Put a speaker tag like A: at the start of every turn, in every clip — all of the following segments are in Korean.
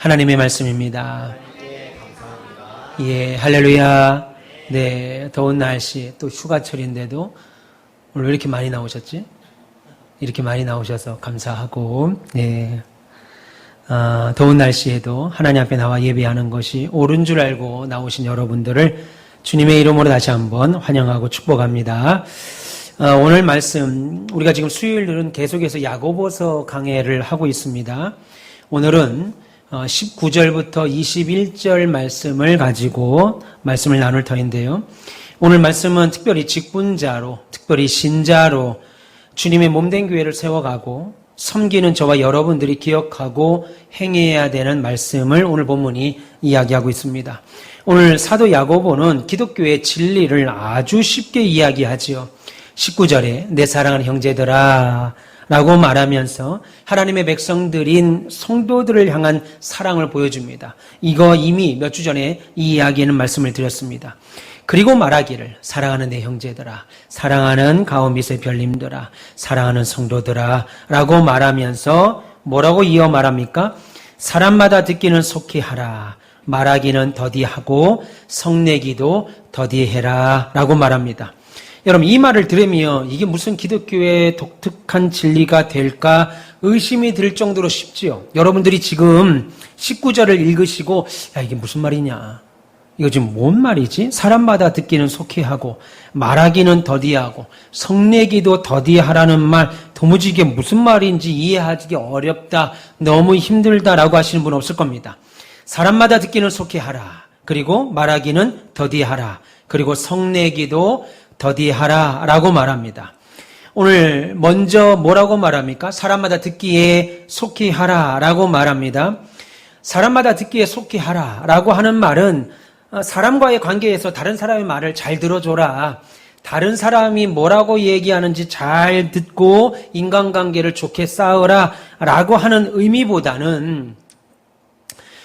A: 하나님의 말씀입니다. 예, 할렐루야. 네, 더운 날씨, 또 휴가철인데도 오늘 왜 이렇게 많이 나오셨지? 이렇게 많이 나오셔서 감사하고, 네. 더운 날씨에도 하나님 앞에 나와 예배하는 것이 옳은 줄 알고 나오신 여러분들을 주님의 이름으로 다시 한번 환영하고 축복합니다. 오늘 말씀, 우리가 지금 수요일들은 계속해서 야고보서 강해를 하고 있습니다. 오늘은 19절부터 21절 말씀을 가지고 말씀을 나눌 터인데요. 오늘 말씀은 특별히 직분자로, 특별히 신자로 주님의 몸된 교회를 세워가고 섬기는 저와 여러분들이 기억하고 행해야 되는 말씀을 오늘 본문이 이야기하고 있습니다. 오늘 사도 야고보는 기독교의 진리를 아주 쉽게 이야기하지요. 19절에 내 사랑하는 형제들아 라고 말하면서 하나님의 백성들인 성도들을 향한 사랑을 보여줍니다. 이거 이미 몇 주 전에 이 이야기에는 말씀을 드렸습니다. 그리고 말하기를 사랑하는 내 형제들아, 사랑하는 가오미스의 별님들아, 사랑하는 성도들아 라고 말하면서 뭐라고 이어 말합니까? 사람마다 듣기는 속히 하라, 말하기는 더디하고 성내기도 더디해라 라고 말합니다. 여러분, 이 말을 들으면 이게 무슨 기독교의 독특한 진리가 될까 의심이 들 정도로 쉽지요. 여러분들이 지금 19절을 읽으시고 야, 이게 무슨 말이냐, 이거 지금 뭔 말이지? 사람마다 듣기는 속히 하고 말하기는 더디하고 성내기도 더디하라는 말, 도무지 이게 무슨 말인지 이해하기 어렵다, 너무 힘들다라고 하시는 분 없을 겁니다. 사람마다 듣기는 속히 하라, 그리고 말하기는 더디하라, 그리고 성내기도 더디하라 라고 말합니다. 오늘 먼저 뭐라고 말합니까? 사람마다 듣기에 속히 하라 라고 말합니다. 사람마다 듣기에 속히 하라 라고 하는 말은 사람과의 관계에서 다른 사람의 말을 잘 들어줘라, 다른 사람이 뭐라고 얘기하는지 잘 듣고 인간관계를 좋게 쌓으라 라고 하는 의미보다는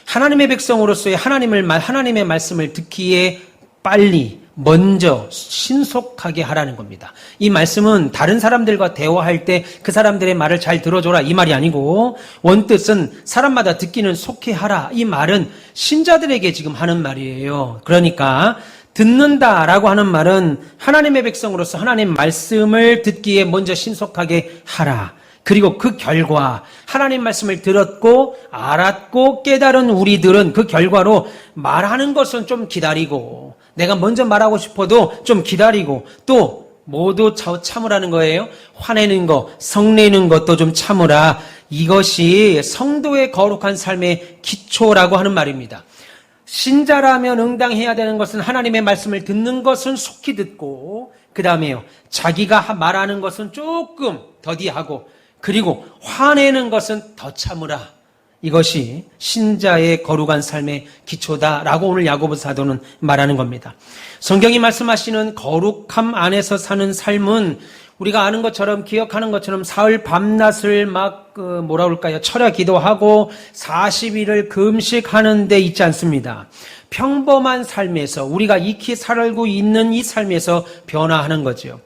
A: 하나님의 백성으로서의 하나님의 말씀을 듣기에 빨리 먼저 신속하게 하라는 겁니다. 이 말씀은 다른 사람들과 대화할 때 그 사람들의 말을 잘 들어줘라 이 말이 아니고, 원뜻은 사람마다 듣기는 속히 하라, 이 말은 신자들에게 지금 하는 말이에요. 그러니까 듣는다라고 하는 말은 하나님의 백성으로서 하나님 말씀을 듣기에 먼저 신속하게 하라. 그리고 그 결과 하나님 말씀을 들었고 알았고 깨달은 우리들은 그 결과로 말하는 것은 좀 기다리고, 내가 먼저 말하고 싶어도 좀 기다리고, 또 모두 참으라는 거예요. 화내는 거, 성내는 것도 좀 참으라. 이것이 성도의 거룩한 삶의 기초라고 하는 말입니다. 신자라면 응당해야 되는 것은 하나님의 말씀을 듣는 것은 속히 듣고, 그 다음에요, 자기가 말하는 것은 조금 더디하고, 그리고 화내는 것은 더 참으라. 이것이 신자의 거룩한 삶의 기초다라고 오늘 야고보 사도는 말하는 겁니다. 성경이 말씀하시는 거룩함 안에서 사는 삶은 우리가 아는 것처럼, 기억하는 것처럼 사흘 밤낮을 막 철야 기도하고 40일을 금식하는 데 있지 않습니다. 평범한 삶에서 우리가 익히 살고 있는 이 삶에서 변화하는 거죠.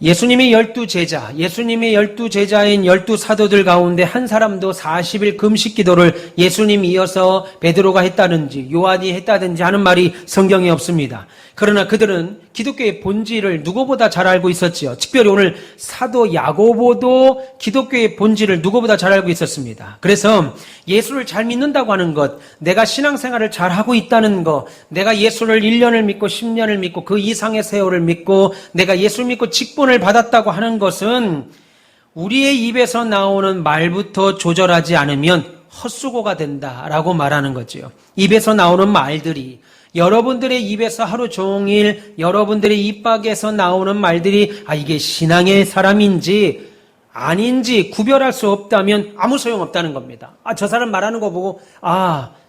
A: 예수님의 12제자, 예수님의 12제자인 12사도들 가운데 한 사람도 40일 금식 기도를 예수님이 이어서 베드로가 했다든지 요한이 했다든지 하는 말이 성경에 없습니다. 그러나 그들은 기독교의 본질을 누구보다 잘 알고 있었지요. 특별히 오늘 사도 야고보도 기독교의 본질을 누구보다 잘 알고 있었습니다. 그래서 예수를 잘 믿는다고 하는 것, 내가 신앙생활을 잘 하고 있다는 것, 내가 예수를 1년을 믿고 10년을 믿고 그 이상의 세월을 믿고 내가 예수 믿고 직분을 받았다고 하는 것은 우리의 입에서 나오는 말부터 조절하지 않으면 헛수고가 된다라고 말하는 거죠. 입에서 나오는 말들이, 여러분들의 입에서 하루 종일 여러분들의 입밖에서 나오는 말들이 이게 신앙의 사람인지 아닌지 구별할 수 없다면 아무 소용없다는 겁니다. 저 사람 말하는 거 보고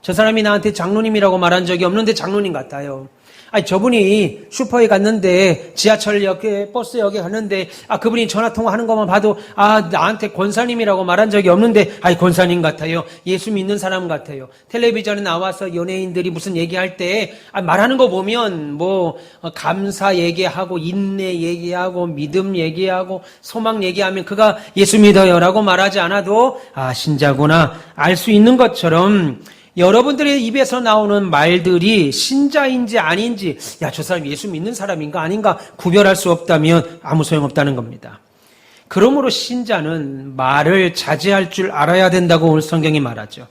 A: 저 사람이 나한테 장로님이라고 말한 적이 없는데 장로님 같아요. 아니, 저분이 슈퍼에 갔는데, 지하철역에, 버스역에 갔는데, 그분이 전화통화하는 것만 봐도, 나한테 권사님이라고 말한 적이 없는데, 권사님 같아요. 예수 믿는 사람 같아요. 텔레비전에 나와서 연예인들이 무슨 얘기할 때, 말하는 거 보면, 감사 얘기하고, 인내 얘기하고, 믿음 얘기하고, 소망 얘기하면, 그가 예수 믿어요라고 말하지 않아도, 신자구나, 알 수 있는 것처럼, 여러분들의 입에서 나오는 말들이 신자인지 아닌지, 저 사람 예수 믿는 사람인가 아닌가 구별할 수 없다면 아무 소용없다는 겁니다. 그러므로 신자는 말을 자제할 줄 알아야 된다고 오늘 성경이 말하죠.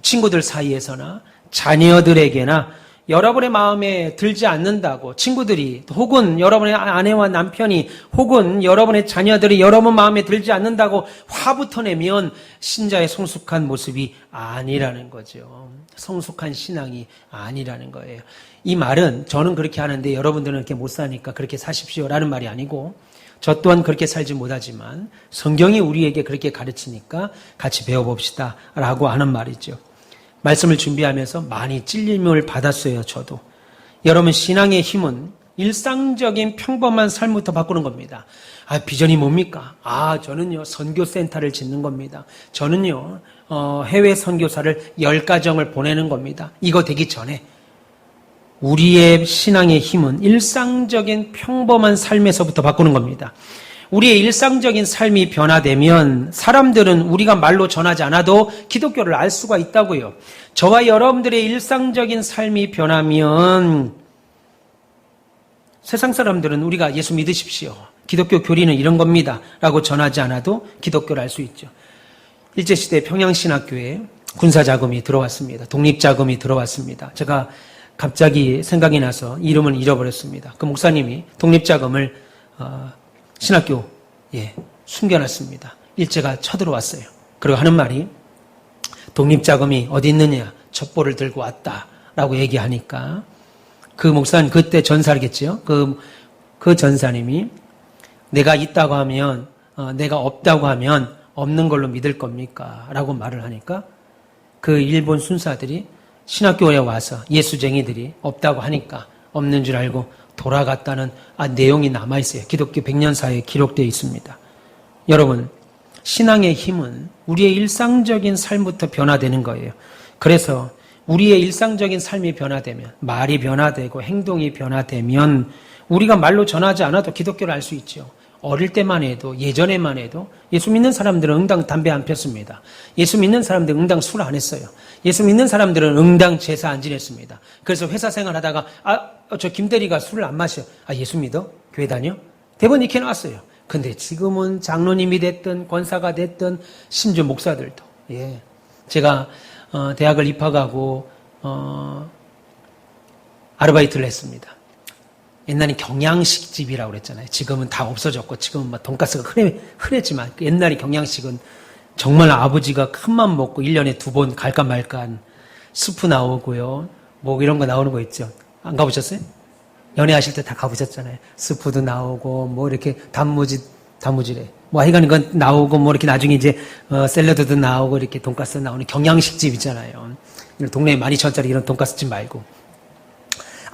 A: 친구들 사이에서나 자녀들에게나 여러분의 마음에 들지 않는다고 친구들이 혹은 여러분의 아내와 남편이 혹은 여러분의 자녀들이 여러분 마음에 들지 않는다고 화부터 내면 신자의 성숙한 모습이 아니라는 거죠. 성숙한 신앙이 아니라는 거예요. 이 말은 저는 그렇게 하는데 여러분들은 그렇게 못 사니까 그렇게 사십시오라는 말이 아니고 저 또한 그렇게 살지 못하지만 성경이 우리에게 그렇게 가르치니까 같이 배워봅시다 라고 하는 말이죠. 말씀을 준비하면서 많이 찔림을 받았어요, 저도. 여러분, 신앙의 힘은 일상적인 평범한 삶부터 바꾸는 겁니다. 비전이 뭡니까? 저는요, 선교센터를 짓는 겁니다. 저는요, 해외 선교사를 10가정을 보내는 겁니다. 이거 되기 전에 우리의 신앙의 힘은 일상적인 평범한 삶에서부터 바꾸는 겁니다. 우리의 일상적인 삶이 변화되면 사람들은 우리가 말로 전하지 않아도 기독교를 알 수가 있다고요. 저와 여러분들의 일상적인 삶이 변하면 세상 사람들은 우리가 예수 믿으십시오. 기독교 교리는 이런 겁니다. 라고 전하지 않아도 기독교를 알 수 있죠. 일제시대 평양신학교에 군사자금이 들어왔습니다. 독립자금이 들어왔습니다. 제가 갑자기 생각이 나서 이름을 잃어버렸습니다. 그 목사님이 독립자금을 신학교에 숨겨놨습니다. 일제가 쳐들어왔어요. 그리고 하는 말이 독립자금이 어디 있느냐 첩보를 들고 왔다라고 얘기하니까 그 목사님 그때 전사겠지요. 그 전사님이 내가 있다고 하면 내가 없다고 하면 없는 걸로 믿을 겁니까? 라고 말을 하니까 그 일본 순사들이 신학교에 와서 예수쟁이들이 없다고 하니까 없는 줄 알고 돌아갔다는 내용이 남아있어요. 기독교 100년사에 기록되어 있습니다. 여러분, 신앙의 힘은 우리의 일상적인 삶부터 변화되는 거예요. 그래서 우리의 일상적인 삶이 변화되면, 말이 변화되고 행동이 변화되면 우리가 말로 전하지 않아도 기독교를 알 수 있죠. 어릴 때만 해도, 예전에만 해도 예수 믿는 사람들은 응당 담배 안 폈습니다. 예수 믿는 사람들은 응당 술 안 했어요. 예수 믿는 사람들은 응당 제사 안 지냈습니다. 그래서 회사 생활하다가 저 김대리가 술을 안 마셔. 예수 믿어? 교회 다녀? 대부분 이렇게 나왔어요. 근데 지금은 장로님이 됐든 권사가 됐든 심지어 목사들도 제가 대학을 입학하고 아르바이트를 했습니다. 옛날에 경양식집이라고 그랬잖아요. 지금은 다 없어졌고 지금은 막 돈가스가 흔했지만 옛날에 경양식은 정말 아버지가 큰맘 먹고 1년에 2번 갈까 말까 스프 나오고요. 뭐 이런 거 나오는 거 있죠. 안 가보셨어요? 연애하실 때 다 가보셨잖아요. 스프도 나오고 뭐 이렇게 단무지래. 뭐 하여간 이건 나오고 뭐 이렇게 나중에 이제 샐러드도 나오고 이렇게 돈가스 나오는 경양식집 있잖아요. 동네에 12,000원짜리 이런 돈가스집 말고.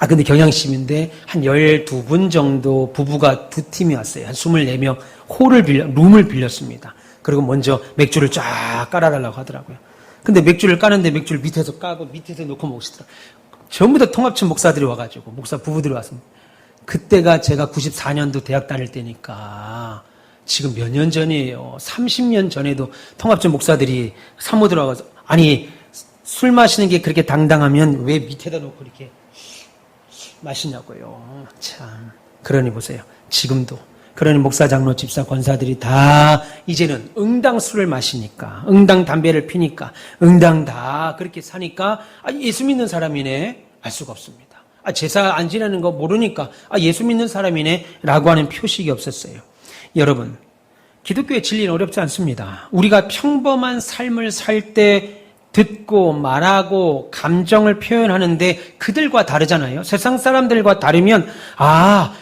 A: 근데 경양식인데 한 12분 정도 부부가 두 팀이 왔어요. 한 24명 룸을 빌렸습니다. 그리고 먼저 맥주를 쫙 깔아달라고 하더라고요. 근데 맥주를 까는데 맥주를 밑에서 까고 밑에서 놓고 먹으시더라고요. 전부 다 통합천 목사들이 와가지고 목사 부부들이 왔습니다. 그때가 제가 94년도 대학 다닐 때니까 지금 몇 년 전이에요. 30년 전에도 통합천 목사들이 사모 들어와서 술 마시는 게 그렇게 당당하면 왜 밑에다 놓고 이렇게 마시냐고요. 참. 그러니 보세요. 지금도. 그러니 목사, 장로, 집사, 권사들이 다 이제는 응당 술을 마시니까, 응당 담배를 피니까, 응당 다 그렇게 사니까 예수 믿는 사람이네 알 수가 없습니다. 제사 안 지내는 거 모르니까 예수 믿는 사람이네 라고 하는 표식이 없었어요. 여러분, 기독교의 진리는 어렵지 않습니다. 우리가 평범한 삶을 살 때 듣고 말하고 감정을 표현하는데 그들과 다르잖아요. 세상 사람들과 다르면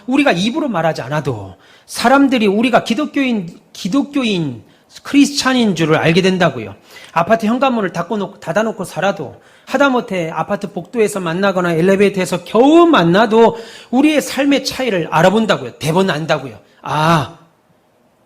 A: 우리가 입으로 말하지 않아도 사람들이 우리가 기독교인 크리스찬인 줄을 알게 된다고요. 아파트 현관문을 닫아놓고 살아도, 하다못해 아파트 복도에서 만나거나 엘리베이터에서 겨우 만나도 우리의 삶의 차이를 알아본다고요. 대번 안다고요.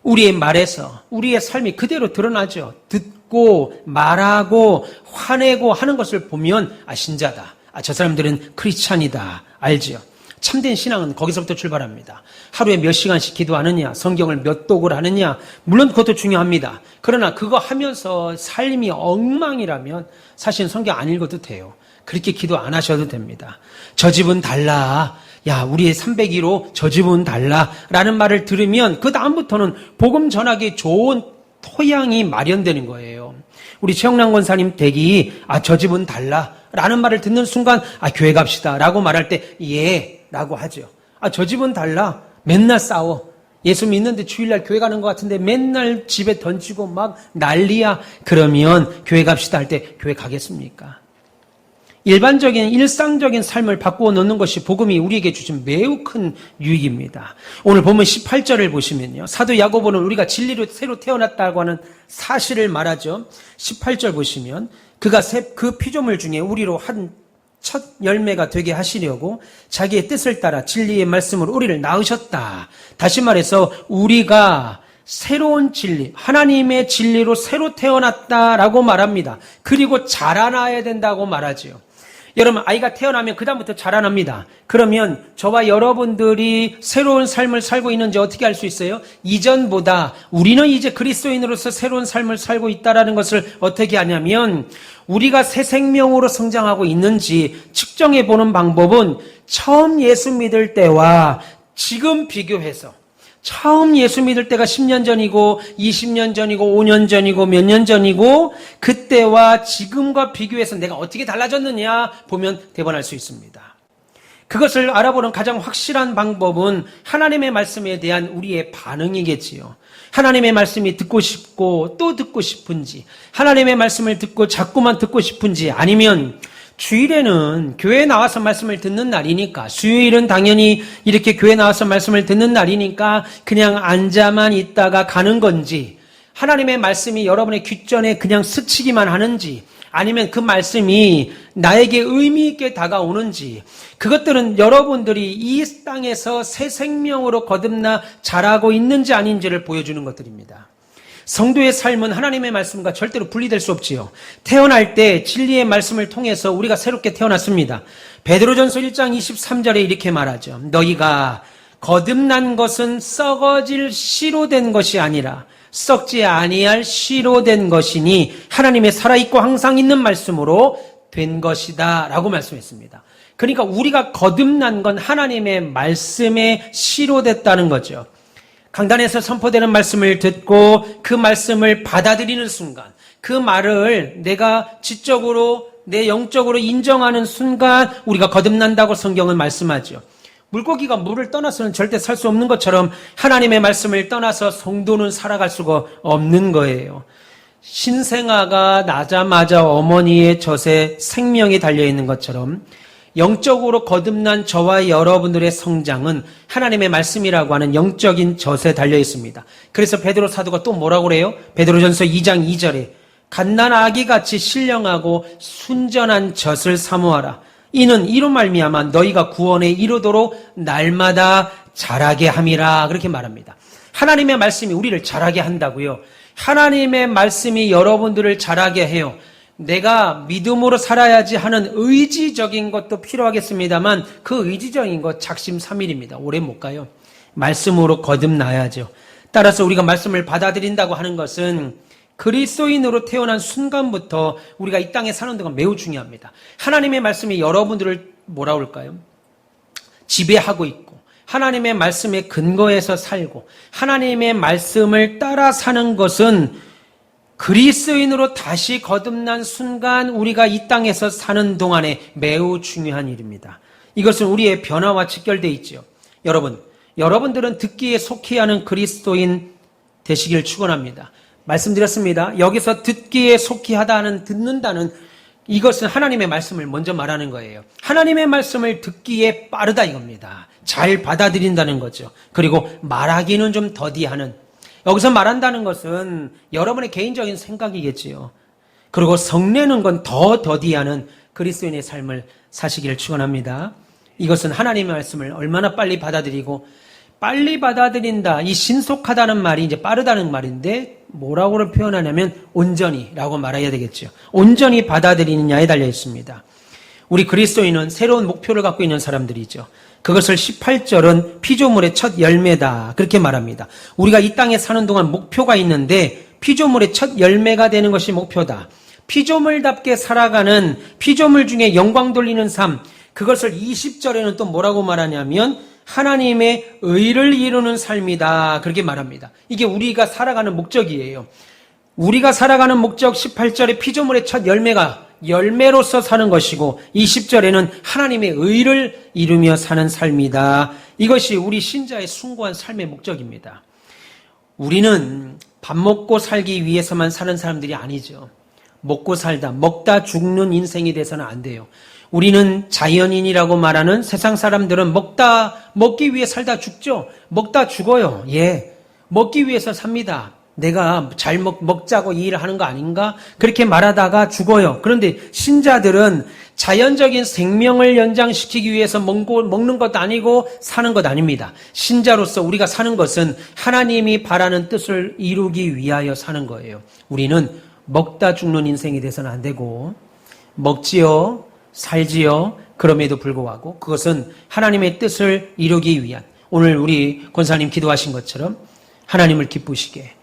A: 우리의 말에서 우리의 삶이 그대로 드러나죠. 듣고 말하고 화내고 하는 것을 보면 신자다. 저 사람들은 크리스찬이다. 알지요. 참된 신앙은 거기서부터 출발합니다. 하루에 몇 시간씩 기도하느냐, 성경을 몇 독을 하느냐, 물론 그것도 중요합니다. 그러나 그거 하면서 삶이 엉망이라면 사실 성경 안 읽어도 돼요. 그렇게 기도 안 하셔도 됩니다. 저 집은 달라. 야, 우리의 301호 저 집은 달라. 라는 말을 들으면 그 다음부터는 복음 전하기 좋은 토양이 마련되는 거예요. 우리 최영남 권사님 댁이 저 집은 달라. 라는 말을 듣는 순간 교회 갑시다. 라고 말할 때 예. 라고 하죠. 저 집은 달라. 맨날 싸워. 예수 믿는데 주일날 교회 가는 것 같은데 맨날 집에 던지고 막 난리야. 그러면 교회 갑시다 할 때 교회 가겠습니까? 일반적인 일상적인 삶을 바꾸어 놓는 것이 복음이 우리에게 주신 매우 큰 유익입니다. 오늘 보면 18절을 보시면요. 사도 야고보는 우리가 진리로 새로 태어났다고 하는 사실을 말하죠. 18절 보시면 그가 그 피조물 중에 우리로 한 첫 열매가 되게 하시려고 자기의 뜻을 따라 진리의 말씀으로 우리를 낳으셨다. 다시 말해서 우리가 새로운 진리, 하나님의 진리로 새로 태어났다라고 말합니다. 그리고 자라나야 된다고 말하지요. 여러분, 아이가 태어나면 그다음부터 자라납니다. 그러면 저와 여러분들이 새로운 삶을 살고 있는지 어떻게 알 수 있어요? 이전보다 우리는 이제 그리스도인으로서 새로운 삶을 살고 있다는 것을 어떻게 아냐면 우리가 새 생명으로 성장하고 있는지 측정해 보는 방법은 처음 예수 믿을 때와 지금 비교해서 처음 예수 믿을 때가 10년 전이고 20년 전이고 5년 전이고 몇 년 전이고 그때와 지금과 비교해서 내가 어떻게 달라졌느냐 보면 대변할 수 있습니다. 그것을 알아보는 가장 확실한 방법은 하나님의 말씀에 대한 우리의 반응이겠지요. 하나님의 말씀이 듣고 싶고 또 듣고 싶은지, 하나님의 말씀을 듣고 자꾸만 듣고 싶은지, 아니면 주일에는 교회에 나와서 말씀을 듣는 날이니까, 수요일은 당연히 이렇게 교회에 나와서 말씀을 듣는 날이니까 그냥 앉아만 있다가 가는 건지, 하나님의 말씀이 여러분의 귓전에 그냥 스치기만 하는지, 아니면 그 말씀이 나에게 의미 있게 다가오는지, 그것들은 여러분들이 이 땅에서 새 생명으로 거듭나 자라고 있는지 아닌지를 보여주는 것들입니다. 성도의 삶은 하나님의 말씀과 절대로 분리될 수 없지요. 태어날 때 진리의 말씀을 통해서 우리가 새롭게 태어났습니다. 베드로전서 1장 23절에 이렇게 말하죠. 너희가 거듭난 것은 썩어질 씨로 된 것이 아니라 썩지 아니할 씨로 된 것이니 하나님의 살아있고 항상 있는 말씀으로 된 것이다 라고 말씀했습니다. 그러니까 우리가 거듭난 건 하나님의 말씀의 씨로 됐다는 거죠. 강단에서 선포되는 말씀을 듣고 그 말씀을 받아들이는 순간, 그 말을 내가 지적으로 내 영적으로 인정하는 순간 우리가 거듭난다고 성경은 말씀하죠. 물고기가 물을 떠나서는 절대 살 수 없는 것처럼 하나님의 말씀을 떠나서 성도는 살아갈 수가 없는 거예요. 신생아가 나자마자 어머니의 젖에 생명이 달려있는 것처럼 영적으로 거듭난 저와 여러분들의 성장은 하나님의 말씀이라고 하는 영적인 젖에 달려있습니다. 그래서 베드로 사도가 또 뭐라고 그래요? 베드로전서 2장 2절에 갓난 아기같이 신령하고 순전한 젖을 사모하라. 이는 이로 말미암아 너희가 구원에 이르도록 날마다 자라게 함이라. 그렇게 말합니다. 하나님의 말씀이 우리를 자라게 한다고요. 하나님의 말씀이 여러분들을 자라게 해요. 내가 믿음으로 살아야지 하는 의지적인 것도 필요하겠습니다만 그 의지적인 것 작심삼일입니다. 오래 못 가요. 말씀으로 거듭나야죠. 따라서 우리가 말씀을 받아들인다고 하는 것은 그리스도인으로 태어난 순간부터 우리가 이 땅에 사는 동안 매우 중요합니다. 하나님의 말씀이 여러분들을 뭐라 그럴까요? 지배하고 있고 하나님의 말씀에 근거해서 살고 하나님의 말씀을 따라 사는 것은 그리스도인으로 다시 거듭난 순간 우리가 이 땅에서 사는 동안에 매우 중요한 일입니다. 이것은 우리의 변화와 직결되어 있죠. 여러분들은 듣기에 속히 하는 그리스도인 되시길 축원합니다. 말씀드렸습니다. 여기서 듣기에 속히 하다는 듣는다는 이것은 하나님의 말씀을 먼저 말하는 거예요. 하나님의 말씀을 듣기에 빠르다 이겁니다. 잘 받아들인다는 거죠. 그리고 말하기는 좀 더디하는, 여기서 말한다는 것은 여러분의 개인적인 생각이겠지요. 그리고 성내는 건 더 더디하는 그리스도인의 삶을 사시기를 축원합니다. 이것은 하나님의 말씀을 얼마나 빨리 받아들이고, 빨리 받아들인다, 이 신속하다는 말이 이제 빠르다는 말인데 뭐라고 표현하냐면 온전히라고 말해야 되겠죠. 온전히 받아들이느냐에 달려 있습니다. 우리 그리스도인은 새로운 목표를 갖고 있는 사람들이죠. 그것을 18절은 피조물의 첫 열매다 그렇게 말합니다. 우리가 이 땅에 사는 동안 목표가 있는데 피조물의 첫 열매가 되는 것이 목표다. 피조물답게 살아가는, 피조물 중에 영광 돌리는 삶, 그것을 20절에는 또 뭐라고 말하냐면 하나님의 의를 이루는 삶이다 그렇게 말합니다. 이게 우리가 살아가는 목적이에요. 우리가 살아가는 목적 18절에 피조물의 첫 열매가 열매로서 사는 것이고 20절에는 하나님의 의를 이루며 사는 삶이다. 이것이 우리 신자의 숭고한 삶의 목적입니다. 우리는 밥 먹고 살기 위해서만 사는 사람들이 아니죠. 먹고 살다, 먹다 죽는 인생이 돼서는 안 돼요. 우리는 자연인이라고 말하는 세상 사람들은 먹기 위해 살다 죽죠. 먹다 죽어요. 예. 먹기 위해서 삽니다. 내가 잘 먹자고 이 일을 하는 거 아닌가? 그렇게 말하다가 죽어요. 그런데 신자들은 자연적인 생명을 연장시키기 위해서 먹는 것도 아니고 사는 것 아닙니다. 신자로서 우리가 사는 것은 하나님이 바라는 뜻을 이루기 위하여 사는 거예요. 우리는 먹다 죽는 인생이 돼서는 안 되고, 먹지요, 살지요, 그럼에도 불구하고 그것은 하나님의 뜻을 이루기 위한, 오늘 우리 권사님 기도하신 것처럼 하나님을 기쁘시게,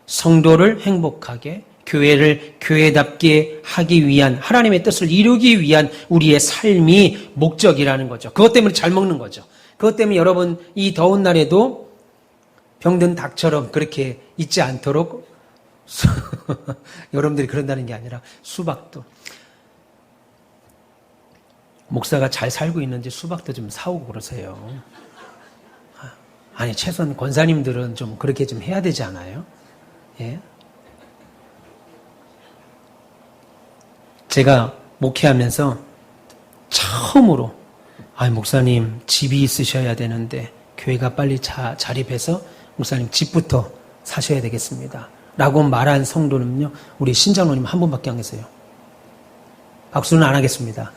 A: 성도를 행복하게, 교회를 교회답게 하기 위한, 하나님의 뜻을 이루기 위한 우리의 삶이 목적이라는 거죠. 그것 때문에 잘 먹는 거죠. 그것 때문에 여러분 이 더운 날에도 병든 닭처럼 그렇게 있지 않도록 여러분들이 그런다는 게 아니라 수박도, 목사가 잘 살고 있는지 수박도 좀 사오고 그러세요. 아니 최소한 권사님들은 좀 그렇게 좀 해야 되지 않아요? 예? 제가 목회하면서 처음으로 목사님 집이 있으셔야 되는데 교회가 빨리 자립해서 목사님 집부터 사셔야 되겠습니다 라고 말한 성도는요, 우리 신장로님 한 분밖에 안 계세요. 박수는 안 하겠습니다.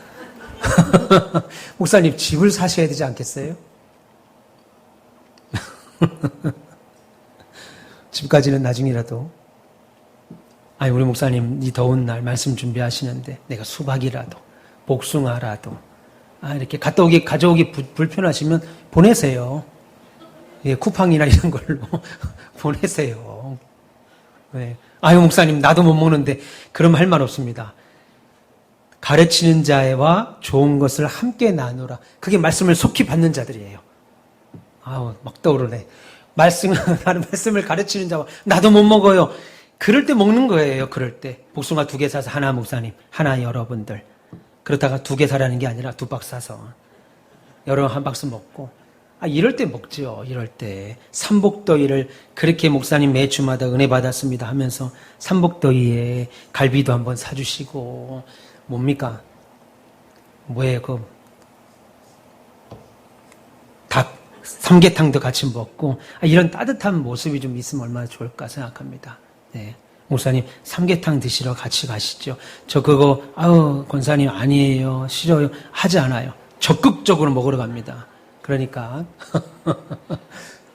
A: 목사님 집을 사셔야 되지 않겠어요? 집까지는 나중이라도. 우리 목사님 이 더운 날 말씀 준비하시는데 내가 수박이라도 복숭아라도 이렇게 가져오기 불편하시면 보내세요. 예, 쿠팡이나 이런 걸로 보내세요. 네. 목사님 나도 못 먹는데, 그럼 할 말 없습니다. 가르치는 자와 좋은 것을 함께 나누라. 그게 말씀을 속히 받는 자들이에요. 막 떠오르네. 말씀을 가르치는 자와 나도 못 먹어요. 그럴 때 먹는 거예요. 그럴 때 복숭아 2개 사서 하나 목사님, 하나 여러분들. 그러다가 2개 사라는 게 아니라 2박스 사서 여러 한 박스 먹고. 이럴 때 먹죠. 이럴 때 삼복더위를 그렇게 목사님 매주마다 은혜 받았습니다 하면서 삼복더위에 갈비도 한번 사주시고, 뭡니까? 뭐예요? 닭 삼계탕도 같이 먹고, 이런 따뜻한 모습이 좀 있으면 얼마나 좋을까 생각합니다. 네. 목사님 삼계탕 드시러 같이 가시죠. 저 그거 권사님 아니에요, 싫어요 하지 않아요. 적극적으로 먹으러 갑니다. 그러니까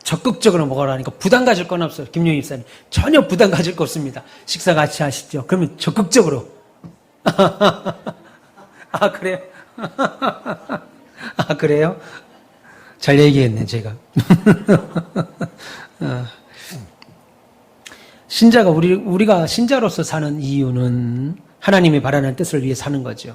A: 적극적으로 먹으라니까 부담 가질 건 없어요. 김용희 입사님 전혀 부담 가질 거 없습니다. 식사 같이 하시죠. 그러면 적극적으로. 그래요? 그래요? 잘 얘기했네 제가. 신자가 우리가 신자로서 사는 이유는 하나님이 바라는 뜻을 위해 사는 거죠.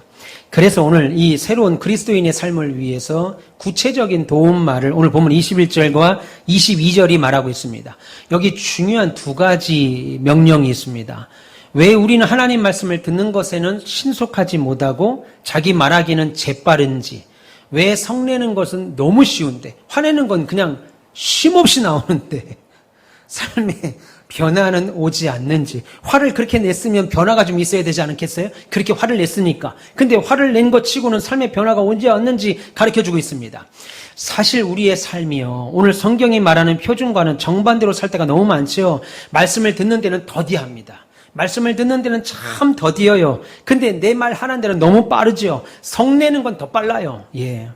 A: 그래서 오늘 이 새로운 그리스도인의 삶을 위해서 구체적인 도움말을 오늘 보면 21절과 22절이 말하고 있습니다. 여기 중요한 2가지 명령이 있습니다. 왜 우리는 하나님 말씀을 듣는 것에는 신속하지 못하고 자기 말하기는 재빠른지, 왜 성내는 것은 너무 쉬운데, 화내는 건 그냥 쉼없이 나오는데 삶에 변화는 오지 않는지. 화를 그렇게 냈으면 변화가 좀 있어야 되지 않겠어요? 그렇게 화를 냈으니까. 근데 화를 낸 것 치고는 삶의 변화가 오지 않는지 가르쳐주고 있습니다. 사실 우리의 삶이요, 오늘 성경이 말하는 표준과는 정반대로 살 때가 너무 많죠. 말씀을 듣는 데는 더디합니다. 말씀을 듣는 데는 참 더디어요. 근데 내 말 하는 데는 너무 빠르죠. 성내는 건 더 빨라요. 예.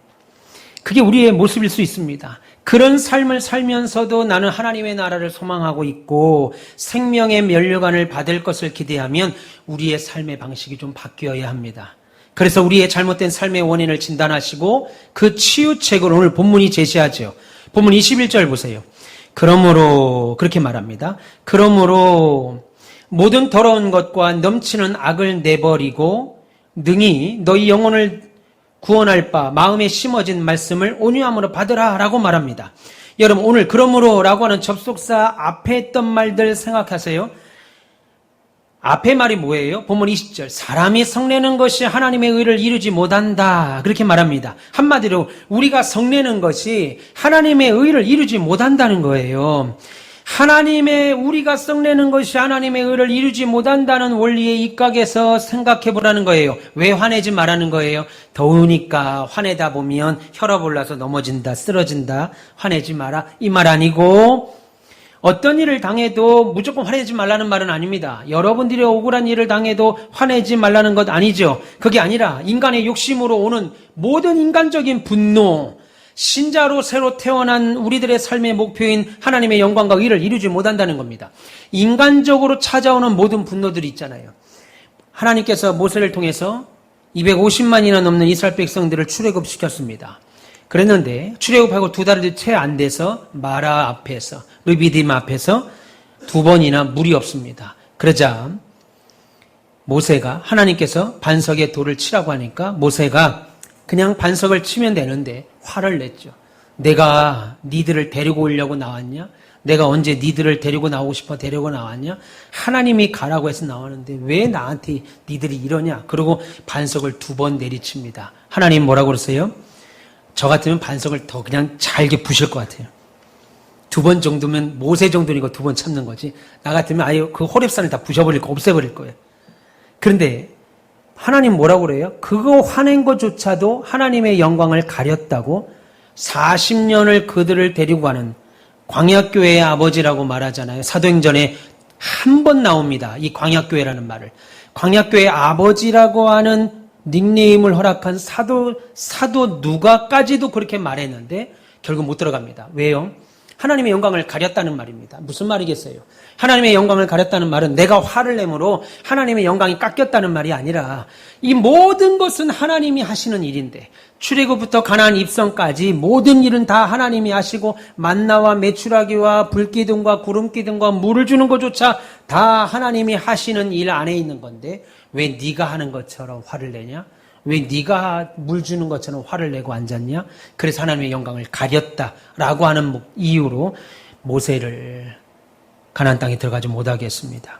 A: 그게 우리의 모습일 수 있습니다. 그런 삶을 살면서도 나는 하나님의 나라를 소망하고 있고 생명의 면류관을 받을 것을 기대하면 우리의 삶의 방식이 좀 바뀌어야 합니다. 그래서 우리의 잘못된 삶의 원인을 진단하시고 그 치유책을 오늘 본문이 제시하죠. 본문 21절 보세요. 그러므로 그렇게 말합니다. 그러므로 모든 더러운 것과 넘치는 악을 내버리고 능히 너희 영혼을 구원할 바 마음에 심어진 말씀을 온유함으로 받으라 라고 말합니다. 여러분 오늘 그러므로 라고 하는 접속사 앞에 했던 말들 생각하세요. 앞에 말이 뭐예요? 본문 20절 사람이 성내는 것이 하나님의 의를 이루지 못한다 그렇게 말합니다. 한마디로 우리가 성내는 것이 하나님의 의를 이루지 못한다는 거예요. 우리가 썩내는 것이 하나님의 의를 이루지 못한다는 원리의 입각에서 생각해 보라는 거예요. 왜 화내지 말라는 거예요? 더우니까 화내다 보면 혈압 올라서 넘어진다, 쓰러진다. 화내지 마라. 이 말 아니고 어떤 일을 당해도 무조건 화내지 말라는 말은 아닙니다. 여러분들이 억울한 일을 당해도 화내지 말라는 것 아니죠. 그게 아니라 인간의 욕심으로 오는 모든 인간적인 분노, 신자로 새로 태어난 우리들의 삶의 목표인 하나님의 영광과 의를 이루지 못한다는 겁니다. 인간적으로 찾아오는 모든 분노들이 있잖아요. 하나님께서 모세를 통해서 250만이나 넘는 이스라엘 백성들을 출애굽시켰습니다. 그랬는데 출애굽하고 2달이 채 안 돼서 마라 앞에서 르비딤 앞에서 2번이나 물이 없습니다. 그러자 모세가 하나님께서 반석에 돌을 치라고 하니까 모세가 그냥 반석을 치면 되는데 화를 냈죠. 내가 니들을 데리고 오려고 나왔냐? 내가 언제 니들을 데리고 나오고 싶어 데리고 나왔냐? 하나님이 가라고 해서 나왔는데 왜 나한테 니들이 이러냐? 그러고 반석을 2번 내리칩니다. 하나님 뭐라고 그러세요? 저 같으면 반석을 더 그냥 잘게 부실 것 같아요. 2번 정도면 모세 정도니까 2번 참는 거지. 나 같으면 아예 그 호렙산을 다 부셔버릴 거, 없애버릴 거예요. 그런데 하나님 뭐라고 그래요? 그거 화낸 것조차도 하나님의 영광을 가렸다고 40년을 그들을 데리고 가는 광야교회의 아버지라고 말하잖아요. 사도행전에 한 번 나옵니다. 이 광야교회라는 말을. 광야교회의 아버지라고 하는 닉네임을 허락한 사도 누가까지도 그렇게 말했는데 결국 못 들어갑니다. 왜요? 하나님의 영광을 가렸다는 말입니다. 무슨 말이겠어요? 하나님의 영광을 가렸다는 말은 내가 화를 내므로 하나님의 영광이 깎였다는 말이 아니라 이 모든 것은 하나님이 하시는 일인데 출애굽부터 가나안 입성까지 모든 일은 다 하나님이 하시고 만나와 메추라기와 불기둥과 구름기둥과 물을 주는 것조차 다 하나님이 하시는 일 안에 있는 건데 왜 네가 하는 것처럼 화를 내냐? 왜 네가 물 주는 것처럼 화를 내고 앉았냐? 그래서 하나님의 영광을 가렸다라고 하는 이유로 모세를 가나안 땅에 들어가지 못하게 했습니다.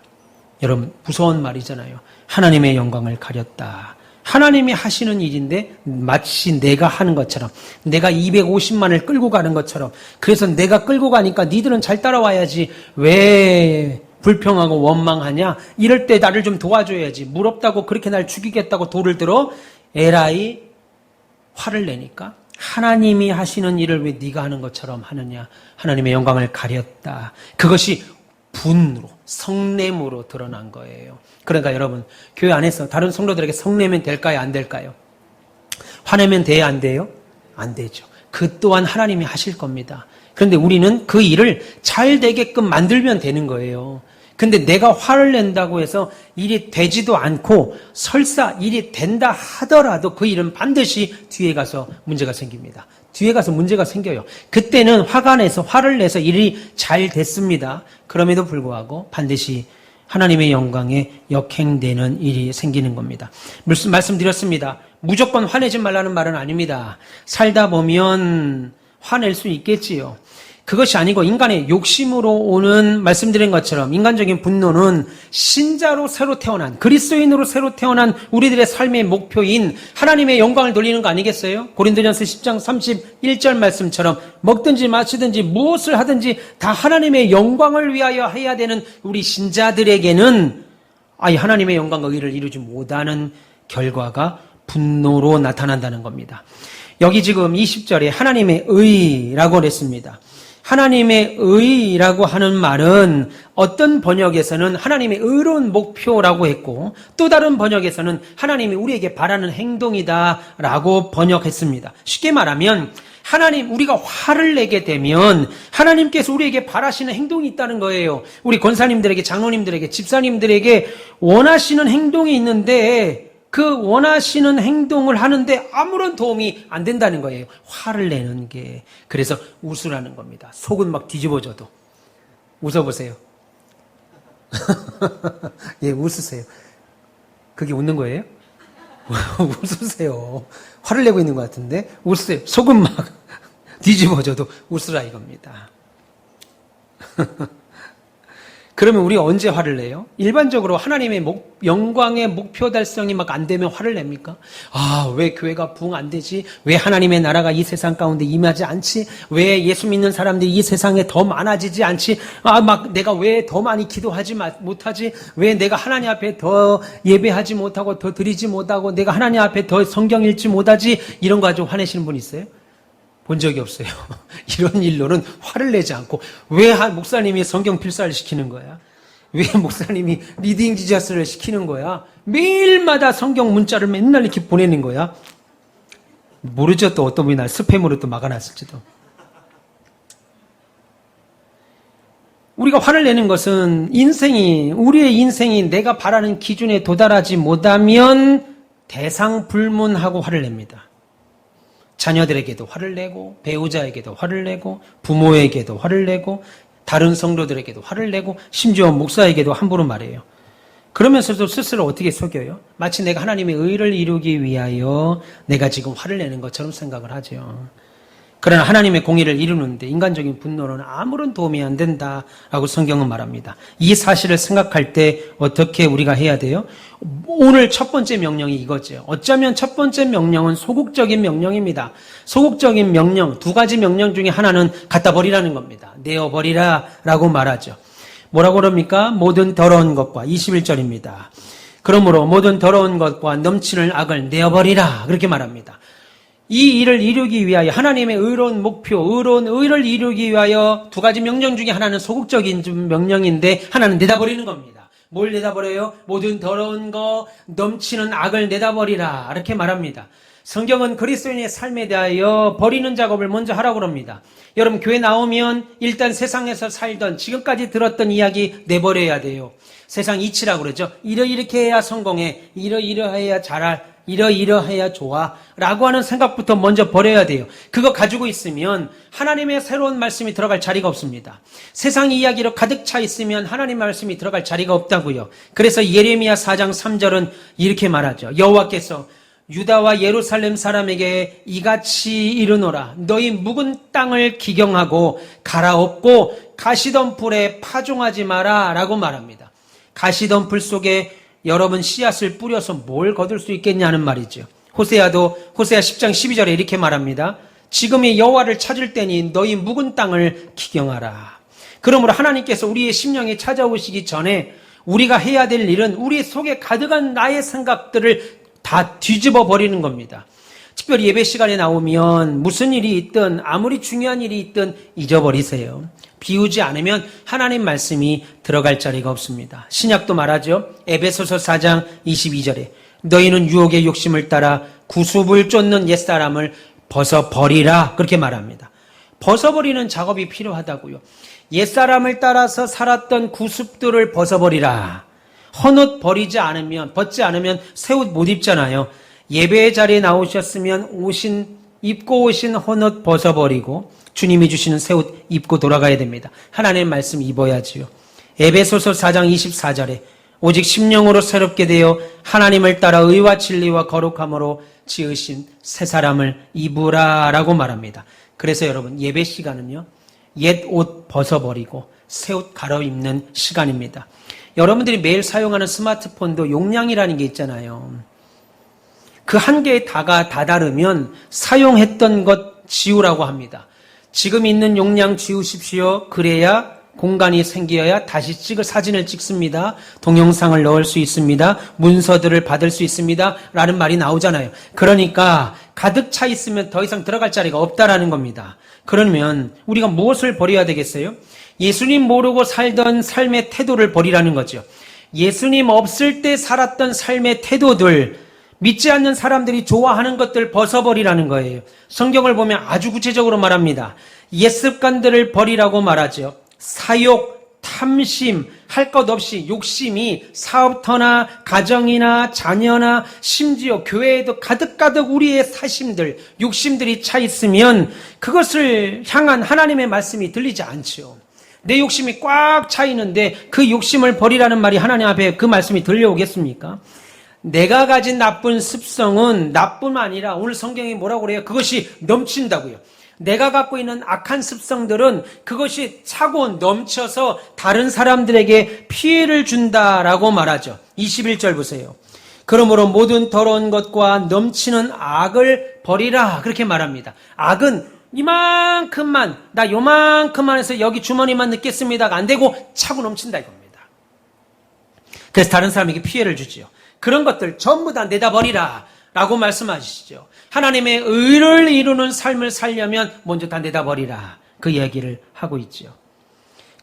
A: 여러분 무서운 말이잖아요. 하나님의 영광을 가렸다. 하나님이 하시는 일인데 마치 내가 하는 것처럼 내가 250만을 끌고 가는 것처럼 그래서 내가 끌고 가니까 니들은 잘 따라와야지 왜 불평하고 원망하냐? 이럴 때 나를 좀 도와줘야지. 물 없다고 그렇게 날 죽이겠다고 돌을 들어 에라이 화를 내니까 하나님이 하시는 일을 왜 네가 하는 것처럼 하느냐? 하나님의 영광을 가렸다. 그것이 분으로 성냄으로 드러난 거예요. 그러니까 여러분 교회 안에서 다른 성도들에게 성내면 될까요? 안 될까요? 화내면 돼요? 안 돼요? 안 되죠. 그 또한 하나님이 하실 겁니다. 그런데 우리는 그 일을 잘 되게끔 만들면 되는 거예요. 근데 내가 화를 낸다고 해서 일이 되지도 않고 설사 일이 된다 하더라도 그 일은 반드시 뒤에 가서 문제가 생깁니다. 뒤에 가서 문제가 생겨요. 그때는 화가 내서 화를 내서 일이 잘 됐습니다. 그럼에도 불구하고 반드시 하나님의 영광에 역행되는 일이 생기는 겁니다. 말씀드렸습니다. 무조건 화내지 말라는 말은 아닙니다. 살다 보면 화낼 수 있겠지요. 그것이 아니고 인간의 욕심으로 오는, 말씀드린 것처럼 인간적인 분노는 신자로 새로 태어난, 그리스도인으로 새로 태어난 우리들의 삶의 목표인 하나님의 영광을 돌리는 거 아니겠어요? 고린도전서 10장 31절 말씀처럼 먹든지 마시든지 무엇을 하든지 다 하나님의 영광을 위하여 해야 되는 우리 신자들에게는 아예 하나님의 영광과 의를 이루지 못하는 결과가 분노로 나타난다는 겁니다. 여기 지금 20절에 하나님의 의라고 그랬습니다. 하나님의 의라고 하는 말은 어떤 번역에서는 하나님의 의로운 목표라고 했고 또 다른 번역에서는 하나님이 우리에게 바라는 행동이다라고 번역했습니다. 쉽게 말하면 우리가 화를 내게 되면 하나님께서 우리에게 바라시는 행동이 있다는 거예요. 우리 권사님들에게, 장로님들에게, 집사님들에게 원하시는 행동이 있는데 그 원하시는 행동을 하는데 아무런 도움이 안 된다는 거예요. 화를 내는 게. 그래서 웃으라는 겁니다. 속은 막 뒤집어져도. 웃어보세요. 예, 웃으세요. 그게 웃는 거예요? 웃으세요. 화를 내고 있는 것 같은데 웃으세요. 속은 막 뒤집어져도 웃으라 이겁니다. 그러면 우리가 언제 화를 내요? 일반적으로 하나님의 영광의 목표 달성이 막 안 되면 화를 냅니까? 왜 교회가 부흥 안 되지? 왜 하나님의 나라가 이 세상 가운데 임하지 않지? 왜 예수 믿는 사람들이 이 세상에 더 많아지지 않지? 내가 왜 더 많이 기도하지 못하지? 왜 내가 하나님 앞에 더 예배하지 못하고 더 드리지 못하고 내가 하나님 앞에 더 성경 읽지 못하지? 이런 거 가지고 화내시는 분 있어요? 본 적이 없어요. 이런 일로는 화를 내지 않고 왜 목사님이 성경 필사를 시키는 거야? 왜 목사님이 리딩 지저스를 시키는 거야? 매일마다 성경 문자를 맨날 이렇게 보내는 거야? 모르죠. 또 어떤 분이 날 스팸으로 또 막아놨을지도. 우리가 화를 내는 것은 우리의 인생이 내가 바라는 기준에 도달하지 못하면 대상불문하고 화를 냅니다. 자녀들에게도 화를 내고 배우자에게도 화를 내고 부모에게도 화를 내고 다른 성도들에게도 화를 내고 심지어 목사에게도 함부로 말해요. 그러면서도 스스로 어떻게 속여요? 마치 내가 하나님의 의를 이루기 위하여 내가 지금 화를 내는 것처럼 생각을 하죠. 그러나 하나님의 공의를 이루는데 인간적인 분노로는 아무런 도움이 안 된다라고 성경은 말합니다. 이 사실을 생각할 때 어떻게 우리가 해야 돼요? 오늘 첫 번째 명령이 이거죠. 어쩌면 첫 번째 명령은 소극적인 명령입니다. 소극적인 명령, 두 가지 명령 중에 하나는 갖다 버리라는 겁니다. 내어버리라 라고 말하죠. 뭐라고 그럽니까? 모든 더러운 것과 21절입니다. 그러므로 모든 더러운 것과 넘치는 악을 내어버리라 그렇게 말합니다. 이 일을 이루기 위하여 하나님의 의로운 목표, 의로운 의를 이루기 위하여 두 가지 명령 중에 하나는 소극적인 명령인데 하나는 내다버리는 겁니다. 뭘 내다버려요? 모든 더러운 거, 넘치는 악을 내다버리라 이렇게 말합니다. 성경은 그리스도인의 삶에 대하여 버리는 작업을 먼저 하라고 합니다. 여러분 교회 나오면 일단 세상에서 살던 지금까지 들었던 이야기 내버려야 돼요. 세상 이치라고 그러죠. 이렇게 해야 성공해, 이러해야 잘할, 이러해야 좋아 라고 하는 생각부터 먼저 버려야 돼요. 그거 가지고 있으면 하나님의 새로운 말씀이 들어갈 자리가 없습니다. 세상 이야기로 가득 차 있으면 하나님 말씀이 들어갈 자리가 없다고요. 그래서 예레미야 4장 3절은 이렇게 말하죠. 여호와께서 유다와 예루살렘 사람에게 이같이 이르노라. 너희 묵은 땅을 기경하고 갈아엎고 가시덤불에 파종하지 마라 라고 말합니다. 가시덤불 속에 여러분 씨앗을 뿌려서 뭘 거둘 수 있겠냐는 말이죠. 호세아 10장 12절에 이렇게 말합니다. 지금이 여호와를 찾을 때니 너희 묵은 땅을 기경하라. 그러므로 하나님께서 우리의 심령에 찾아오시기 전에 우리가 해야 될 일은 우리 속에 가득한 나의 생각들을 다 뒤집어 버리는 겁니다. 특별히 예배 시간에 나오면 무슨 일이 있든 아무리 중요한 일이 있든 잊어버리세요. 비우지 않으면 하나님 말씀이 들어갈 자리가 없습니다. 신약도 말하죠. 에베소서 4장 22절에 너희는 유혹의 욕심을 따라 구습을 쫓는 옛사람을 벗어버리라 그렇게 말합니다. 벗어버리는 작업이 필요하다고요. 옛사람을 따라서 살았던 구습들을 벗어버리라. 헌옷 벗지 않으면 새 옷 못 입잖아요. 예배의 자리에 나오셨으면 입고 오신 헌옷 벗어버리고 주님이 주시는 새 옷 입고 돌아가야 됩니다. 하나님의 말씀 입어야지요. 에베소서 4장 24절에 오직 심령으로 새롭게 되어 하나님을 따라 의와 진리와 거룩함으로 지으신 새 사람을 입으라 라고 말합니다. 그래서 여러분 예배 시간은요. 옛 옷 벗어버리고 새 옷 갈아입는 시간입니다. 여러분들이 매일 사용하는 스마트폰도 용량이라는 게 있잖아요. 그 한계에 다다르면 사용했던 것 지우라고 합니다. 지금 있는 용량 지우십시오. 그래야 공간이 생겨야 다시 사진을 찍습니다. 동영상을 넣을 수 있습니다. 문서들을 받을 수 있습니다. 라는 말이 나오잖아요. 그러니까 가득 차 있으면 더 이상 들어갈 자리가 없다라는 겁니다. 그러면 우리가 무엇을 버려야 되겠어요? 예수님 모르고 살던 삶의 태도를 버리라는 거죠. 예수님 없을 때 살았던 삶의 태도들, 믿지 않는 사람들이 좋아하는 것들 벗어버리라는 거예요. 성경을 보면 아주 구체적으로 말합니다. 옛 습관들을 버리라고 말하죠. 사욕, 탐심, 할 것 없이 욕심이 사업터나 가정이나 자녀나 심지어 교회에도 가득가득 우리의 사심들, 욕심들이 차 있으면 그것을 향한 하나님의 말씀이 들리지 않죠. 내 욕심이 꽉 차 있는데 그 욕심을 버리라는 말이 하나님 앞에 그 말씀이 들려오겠습니까? 내가 가진 나쁜 습성은 나뿐 아니라 오늘 성경이 뭐라고 그래요? 그것이 넘친다고요. 내가 갖고 있는 악한 습성들은 그것이 차고 넘쳐서 다른 사람들에게 피해를 준다라고 말하죠. 21절 보세요. 그러므로 모든 더러운 것과 넘치는 악을 버리라 그렇게 말합니다. 악은 이만큼만, 나 요만큼만 해서 여기 주머니만 넣겠습니다가 안 되고 차고 넘친다 이겁니다. 그래서 다른 사람에게 피해를 주지요. 그런 것들 전부 다 내다버리라 라고 말씀하시죠. 하나님의 의를 이루는 삶을 살려면 먼저 다 내다버리라 그 이야기를 하고 있죠.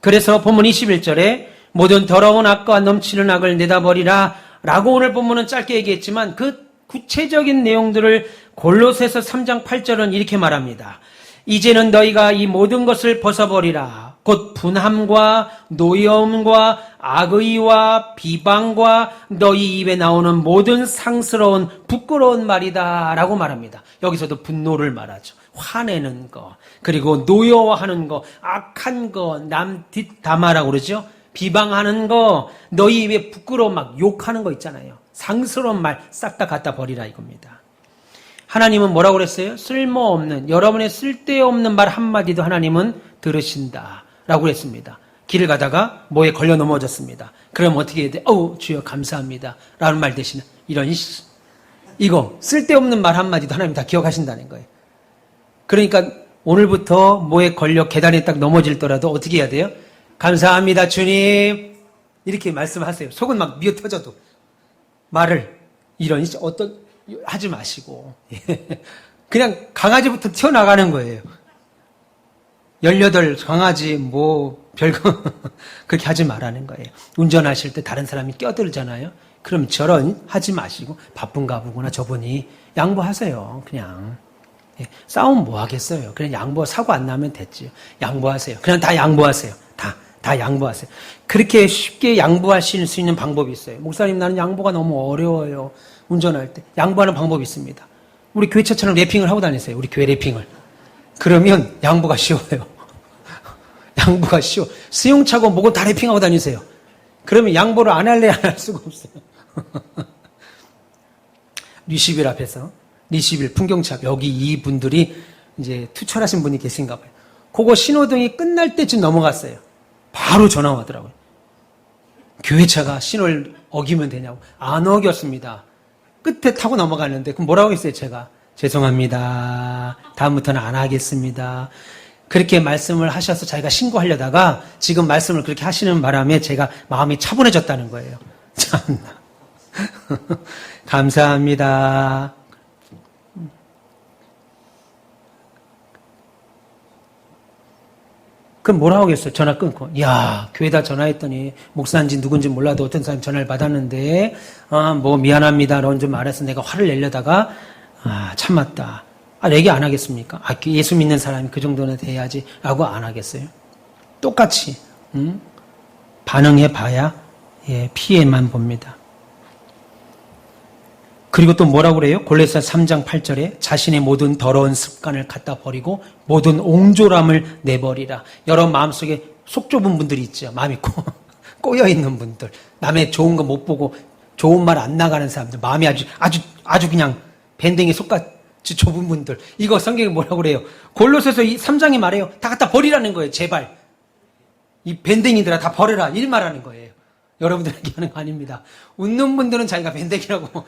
A: 그래서 본문 21절에 모든 더러운 악과 넘치는 악을 내다버리라 라고 오늘 본문은 짧게 얘기했지만 그 구체적인 내용들을 골로새서 3장 8절은 이렇게 말합니다. 이제는 너희가 이 모든 것을 벗어버리라. 곧 분함과 노여움과 악의와 비방과 너희 입에 나오는 모든 상스러운 부끄러운 말이다 라고 말합니다. 여기서도 분노를 말하죠. 화내는 거, 그리고 노여워하는 거, 악한 거, 남 뒷담화라고 그러죠. 비방하는 거, 너희 입에 부끄러운 막 욕하는 거 있잖아요. 상스러운 말 싹 다 갖다 버리라 이겁니다. 하나님은 뭐라고 그랬어요? 쓸모없는, 여러분의 쓸데없는 말 한마디도 하나님은 들으신다 라고 그랬습니다. 길을 가다가 뭐에 걸려 넘어졌습니다. 그럼 어떻게 해야 돼? 주여 감사합니다 라는 말 대신에 이거 쓸데없는 말 한마디도 하나님 다 기억하신다는 거예요. 그러니까 오늘부터 뭐에 걸려 계단에 딱 넘어질더라도 어떻게 해야 돼요? 감사합니다 주님 이렇게 말씀하세요. 속은 막 미어 터져도 말을 하지 마시고 그냥 강아지부터 튀어나가는 거예요. 18 강아지 별거 그렇게 하지 말라는 거예요. 운전하실 때 다른 사람이 껴들잖아요. 그럼 저런 하지 마시고 바쁜가 보구나 저분이 양보하세요. 그냥 싸움 뭐 하겠어요. 그냥 사고 안 나면 됐지요. 양보하세요. 그냥 다 양보하세요. 다 양보하세요. 그렇게 쉽게 양보하실 수 있는 방법이 있어요. 목사님 나는 양보가 너무 어려워요. 운전할 때 양보하는 방법이 있습니다. 우리 교회처럼 랩핑을 하고 다니세요. 우리 교회 랩핑을. 그러면 양보가 쉬워요. 양보가 쉬워. 수용차고 뭐고 다 랩핑하고 다니세요. 그러면 양보를 안 할래 안 할 수가 없어요. 리시빌 앞에서 리시빌 풍경차 여기 이분들이 이제 투철하신 분이 계신가 봐요. 그거 신호등이 끝날 때쯤 넘어갔어요. 바로 전화 오더라고요. 교회차가 신호를 어기면 되냐고. 안 어겼습니다. 끝에 타고 넘어가는데 그럼 뭐라고 했어요 제가? 죄송합니다. 다음부터는 안 하겠습니다. 그렇게 말씀을 하셔서 자기가 신고하려다가 지금 말씀을 그렇게 하시는 바람에 제가 마음이 차분해졌다는 거예요. 참나. 감사합니다. 그럼 뭐라고 하겠어요? 전화 끊고. 교회다 전화했더니 목사인지 누군지 몰라도 어떤 사람이 전화를 받았는데 미안합니다. 라고 좀 말해서 내가 화를 내려다가 참았다. 얘기 안 하겠습니까? 예수 믿는 사람이 그 정도는 돼야지 라고 안 하겠어요? 똑같이 반응해봐야 피해만 봅니다. 그리고 또 뭐라고 그래요? 골로새 3장 8절에 자신의 모든 더러운 습관을 갖다 버리고 모든 옹졸함을 내버리라. 여러분 마음속에 속 좁은 분들이 있죠. 마음이 꼬여있는 분들. 남의 좋은 거 못 보고 좋은 말 안 나가는 사람들. 마음이 아주 그냥 밴댕이 좁은 분들. 이거 성경에 뭐라고 그래요? 골로새서 3장에 말해요. 다 갖다 버리라는 거예요. 제발. 이 밴댕이들아 다 버려라. 이 말하는 거예요. 여러분들에게 하는 거 아닙니다. 웃는 분들은 자기가 밴댕이라고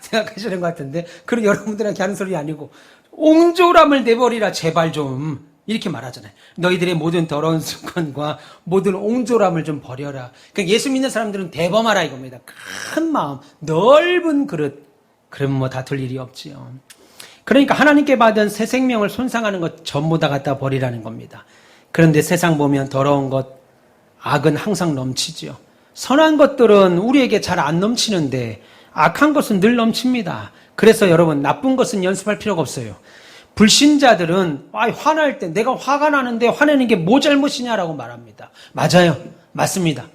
A: 생각하시는 것 같은데, 그런 여러분들에게 하는 소리 아니고, 옹졸함을 내버리라. 제발 좀. 이렇게 말하잖아요. 너희들의 모든 더러운 습관과 모든 옹졸함을 좀 버려라. 그러니까 예수 믿는 사람들은 대범하라 이겁니다. 큰 마음, 넓은 그릇. 그러면 뭐 다툴 일이 없지요. 그러니까 하나님께 받은 새 생명을 손상하는 것 전부 다 갖다 버리라는 겁니다. 그런데 세상 보면 더러운 것, 악은 항상 넘치죠. 선한 것들은 우리에게 잘 안 넘치는데 악한 것은 늘 넘칩니다. 그래서 여러분, 나쁜 것은 연습할 필요가 없어요. 불신자들은 화날 때 내가 화가 나는데 화내는 게 뭐 잘못이냐라고 말합니다. 맞아요. 맞습니다.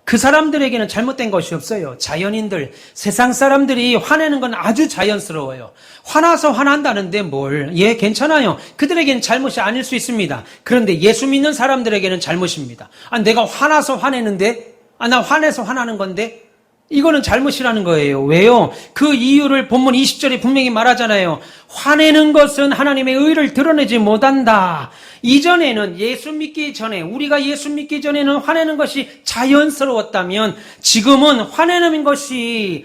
A: 그 사람들에게는 잘못된 것이 없어요. 자연인들, 세상 사람들이 화내는 건 아주 자연스러워요. 화나서 화난다는데 예, 괜찮아요. 그들에게는 잘못이 아닐 수 있습니다. 그런데 예수 믿는 사람들에게는 잘못입니다. 내가 화나서 화내는데, 나 화내서 화나는 건데, 이거는 잘못이라는 거예요. 왜요? 그 이유를 본문 20절에 분명히 말하잖아요. 화내는 것은 하나님의 의를 드러내지 못한다. 이전에는 우리가 예수 믿기 전에는 화내는 것이 자연스러웠다면, 지금은 화내는 것이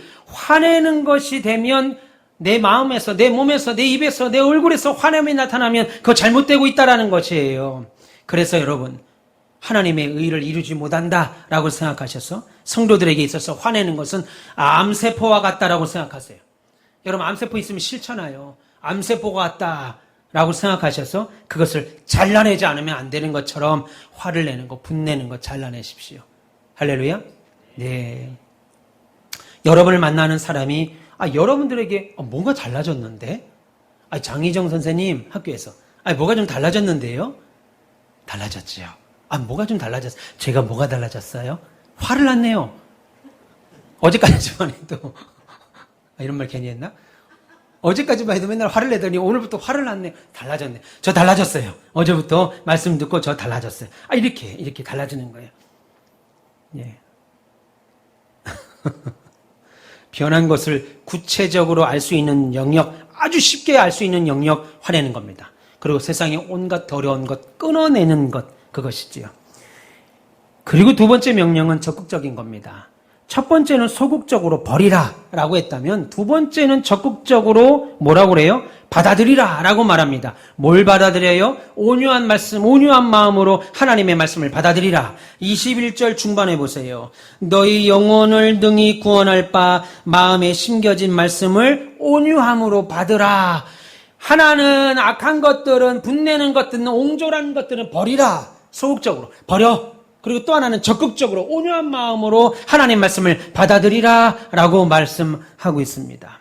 A: 되면 내 마음에서, 내 몸에서, 내 입에서, 내 얼굴에서 화냄이 나타나면 그거 잘못되고 있다라는 것이에요. 그래서 여러분, 하나님의 의를 이루지 못한다라고 생각하셔서 성도들에게 있어서 화내는 것은 암세포와 같다라고 생각하세요. 여러분, 암세포 있으면 싫잖아요. 암세포가 같다라고 생각하셔서 그것을 잘라내지 않으면 안 되는 것처럼 화를 내는 것, 분내는 것 잘라내십시오. 할렐루야. 네. 여러분을 만나는 사람이 여러분들에게 뭔가 달라졌는데? 장희정 선생님 학교에서 뭐가 좀 달라졌는데요? 달라졌지요. 뭐가 좀 달라졌어요? 제가 뭐가 달라졌어요? 화를 났네요. 어제까지만 해도 이런 말 괜히 했나? 어제까지만 해도 맨날 화를 내더니 오늘부터 화를 났네요. 달라졌네. 저 달라졌어요. 어제부터 말씀 듣고 저 달라졌어요. 이렇게 달라지는 거예요. 예. 변한 것을 구체적으로 알 수 있는 영역, 아주 쉽게 알 수 있는 영역, 화내는 겁니다. 그리고 세상의 온갖 더러운 것, 끊어내는 것, 그것이지요. 그리고 두 번째 명령은 적극적인 겁니다. 첫 번째는 소극적으로 버리라 라고 했다면, 두 번째는 적극적으로 뭐라고 그래요? 받아들이라 라고 말합니다. 뭘 받아들여요? 온유한 말씀, 온유한 마음으로 하나님의 말씀을 받아들이라. 21절 중반에 보세요. 너희 영혼을 능히 구원할 바 마음에 심겨진 말씀을 온유함으로 받으라. 하나는 악한 것들은, 분내는 것들은, 옹졸한 것들은 버리라. 소극적으로 버려. 그리고 또 하나는 적극적으로 온유한 마음으로 하나님 말씀을 받아들이라 라고 말씀하고 있습니다.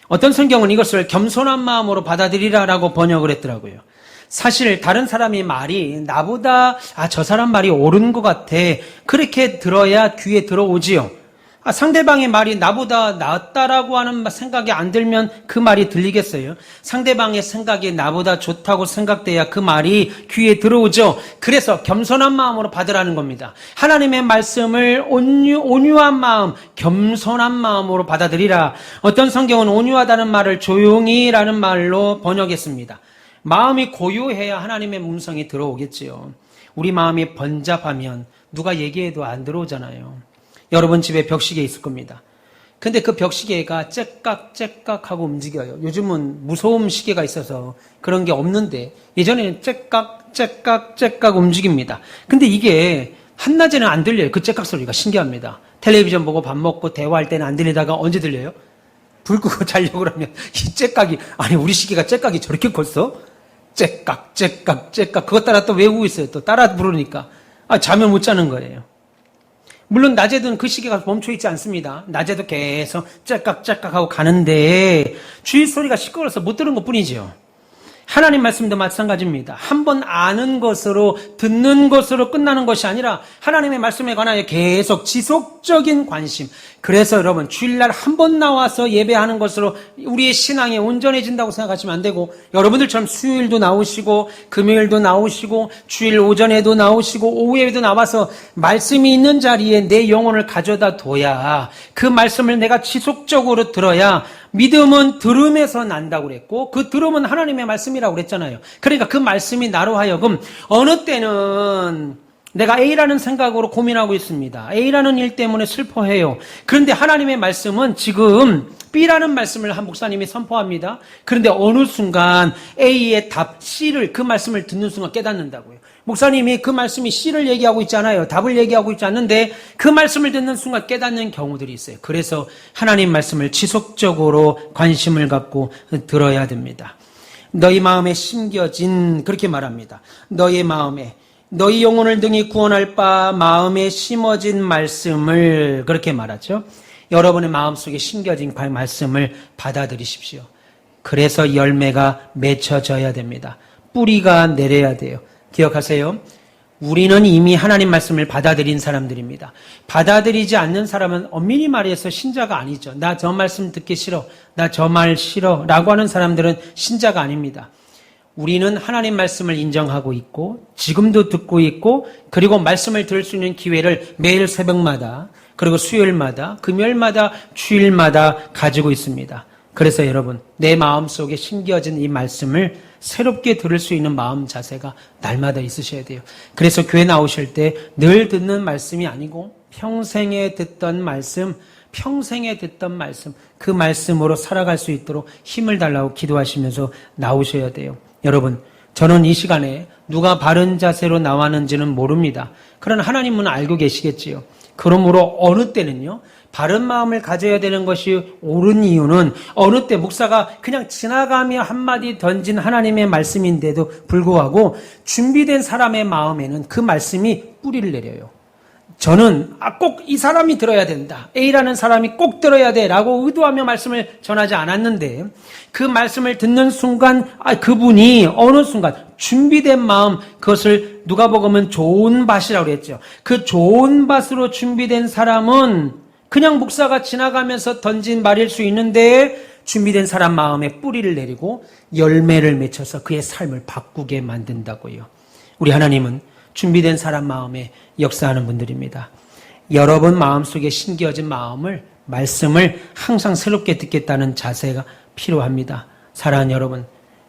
A: 어떤 성경은 이것을 겸손한 마음으로 받아들이라 라고 번역을 했더라고요. 사실 다른 사람이 말이 나보다 저 사람 말이 옳은 것 같아, 그렇게 들어야 귀에 들어오지요. 상대방의 말이 나보다 낫다라고 하는 생각이 안 들면 그 말이 들리겠어요? 상대방의 생각이 나보다 좋다고 생각돼야 그 말이 귀에 들어오죠. 그래서 겸손한 마음으로 받으라는 겁니다. 하나님의 말씀을 온유한 마음, 겸손한 마음으로 받아들이라. 어떤 성경은 온유하다는 말을 조용히라는 말로 번역했습니다. 마음이 고요해야 하나님의 음성이 들어오겠지요. 우리 마음이 번잡하면 누가 얘기해도 안 들어오잖아요. 여러분 집에 벽시계 있을 겁니다. 근데 그 벽시계가 째깍째깍 하고 움직여요. 요즘은 무소음 시계가 있어서 그런 게 없는데, 예전에는 째깍째깍째깍 움직입니다. 근데 이게 한낮에는 안 들려요. 그 째깍 소리가 신기합니다. 텔레비전 보고 밥 먹고 대화할 때는 안 들리다가 언제 들려요? 불 끄고 자려고 그러면 이 째깍이, 우리 시계가 째깍이 저렇게 컸어? 째깍 그것 따라 또 외우고 있어요. 또 따라 부르니까 잠을 못 자는 거예요. 물론 낮에는 그 시계가 멈춰있지 않습니다. 낮에도 계속 째깍째깍 하고 가는데 주위 소리가 시끄러워서 못 들은 것뿐이지요. 하나님 말씀도 마찬가지입니다. 한번 아는 것으로, 듣는 것으로 끝나는 것이 아니라 하나님의 말씀에 관하여 계속 지속적인 관심. 그래서 여러분, 주일날 한 번 나와서 예배하는 것으로 우리의 신앙이 온전해진다고 생각하시면 안 되고, 여러분들처럼 수요일도 나오시고 금요일도 나오시고 주일 오전에도 나오시고 오후에도 나와서 말씀이 있는 자리에 내 영혼을 가져다 둬야, 그 말씀을 내가 지속적으로 들어야 믿음은 들음에서 난다고 그랬고 그 들음은 하나님의 말씀이라고 그랬잖아요. 그러니까 그 말씀이 나로 하여금 어느 때는 내가 A라는 생각으로 고민하고 있습니다. A라는 일 때문에 슬퍼해요. 그런데 하나님의 말씀은 지금 B라는 말씀을 한 목사님이 선포합니다. 그런데 어느 순간 A의 답 C를 그 말씀을 듣는 순간 깨닫는다고요. 목사님이 그 말씀이 C를 얘기하고 있잖아요. 답을 얘기하고 있지 않는데 그 말씀을 듣는 순간 깨닫는 경우들이 있어요. 그래서 하나님 말씀을 지속적으로 관심을 갖고 들어야 됩니다. 너희 마음에 심겨진 그렇게 말합니다. 너희 마음에 너희 영혼을 등이 구원할 바 마음에 심어진 말씀을 그렇게 말하죠. 여러분의 마음속에 심겨진 말씀을 받아들이십시오. 그래서 열매가 맺혀져야 됩니다. 뿌리가 내려야 돼요. 기억하세요. 우리는 이미 하나님 말씀을 받아들인 사람들입니다. 받아들이지 않는 사람은 엄밀히 말해서 신자가 아니죠. 나 저 말씀 듣기 싫어. 나 저 말 싫어. 라고 하는 사람들은 신자가 아닙니다. 우리는 하나님 말씀을 인정하고 있고 지금도 듣고 있고 그리고 말씀을 들을 수 있는 기회를 매일 새벽마다 그리고 수요일마다 금요일마다 주일마다 가지고 있습니다. 그래서 여러분 내 마음속에 심겨진 이 말씀을 새롭게 들을 수 있는 마음 자세가 날마다 있으셔야 돼요. 그래서 교회 나오실 때 늘 듣는 말씀이 아니고 평생에 듣던 말씀 그 말씀으로 살아갈 수 있도록 힘을 달라고 기도하시면서 나오셔야 돼요. 여러분 저는 이 시간에 누가 바른 자세로 나왔는지는 모릅니다. 그러나 하나님은 알고 계시겠지요. 그러므로 어느 때는요 바른 마음을 가져야 되는 것이 옳은 이유는 어느 때 목사가 그냥 지나가며 한마디 던진 하나님의 말씀인데도 불구하고 준비된 사람의 마음에는 그 말씀이 뿌리를 내려요. 저는 꼭 이 사람이 들어야 된다. A라는 사람이 꼭 들어야 돼 라고 의도하며 말씀을 전하지 않았는데 그 말씀을 듣는 순간 그분이 어느 순간 준비된 마음 그것을 누가복음은 좋은 밭이라고 그랬죠. 그 좋은 밭으로 준비된 사람은 그냥 목사가 지나가면서 던진 말일 수 있는데 준비된 사람 마음에 뿌리를 내리고 열매를 맺혀서 그의 삶을 바꾸게 만든다고요. 우리 하나님은 준비된 사람 마음에 역사하는 분들입니다. 여러분 마음속에 심겨진 말씀을 항상 새롭게 듣겠다는 자세가 필요합니다. 사랑하는 여러분,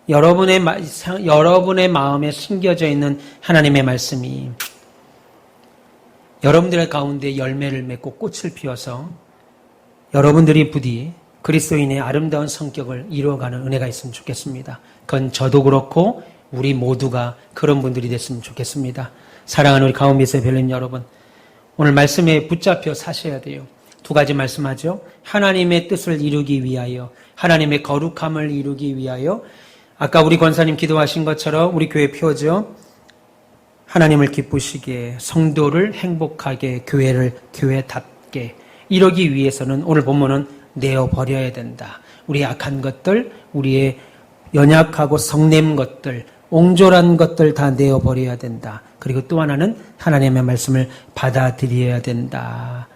A: 여러분의 마음에 심겨져 있는 하나님의 말씀이 여러분들의 가운데 열매를 맺고 꽃을 피워서 여러분들이 부디 그리스도인의 아름다운 성격을 이루어가는 은혜가 있으면 좋겠습니다. 그건 저도 그렇고 우리 모두가 그런 분들이 됐으면 좋겠습니다. 사랑하는 우리 가운데서의 별님 여러분, 오늘 말씀에 붙잡혀 사셔야 돼요. 두 가지 말씀하죠. 하나님의 뜻을 이루기 위하여, 하나님의 거룩함을 이루기 위하여. 아까 우리 권사님 기도하신 것처럼 우리 교회 표죠. 하나님을 기쁘시게, 성도를 행복하게, 교회를 교회답게 이러기 위해서는 오늘 본문은 내어버려야 된다. 우리의 악한 것들, 우리의 연약하고 성냄 것들, 옹졸한 것들 다 내어버려야 된다. 그리고 또 하나는 하나님의 말씀을 받아들여야 된다.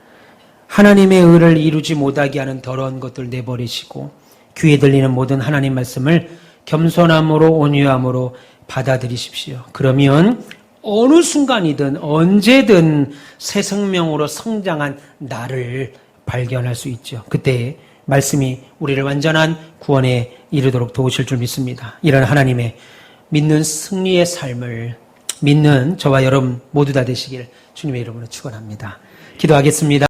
A: 하나님의 의를 이루지 못하게 하는 더러운 것들 내버리시고 귀에 들리는 모든 하나님 말씀을 겸손함으로 온유함으로 받아들이십시오. 그러면 어느 순간이든 언제든 새 생명으로 성장한 나를 발견할 수 있죠. 그때 말씀이 우리를 완전한 구원에 이르도록 도우실 줄 믿습니다. 이런 하나님의 믿는 승리의 삶을 믿는 저와 여러분 모두 다 되시길 주님의 이름으로 축원합니다. 기도하겠습니다.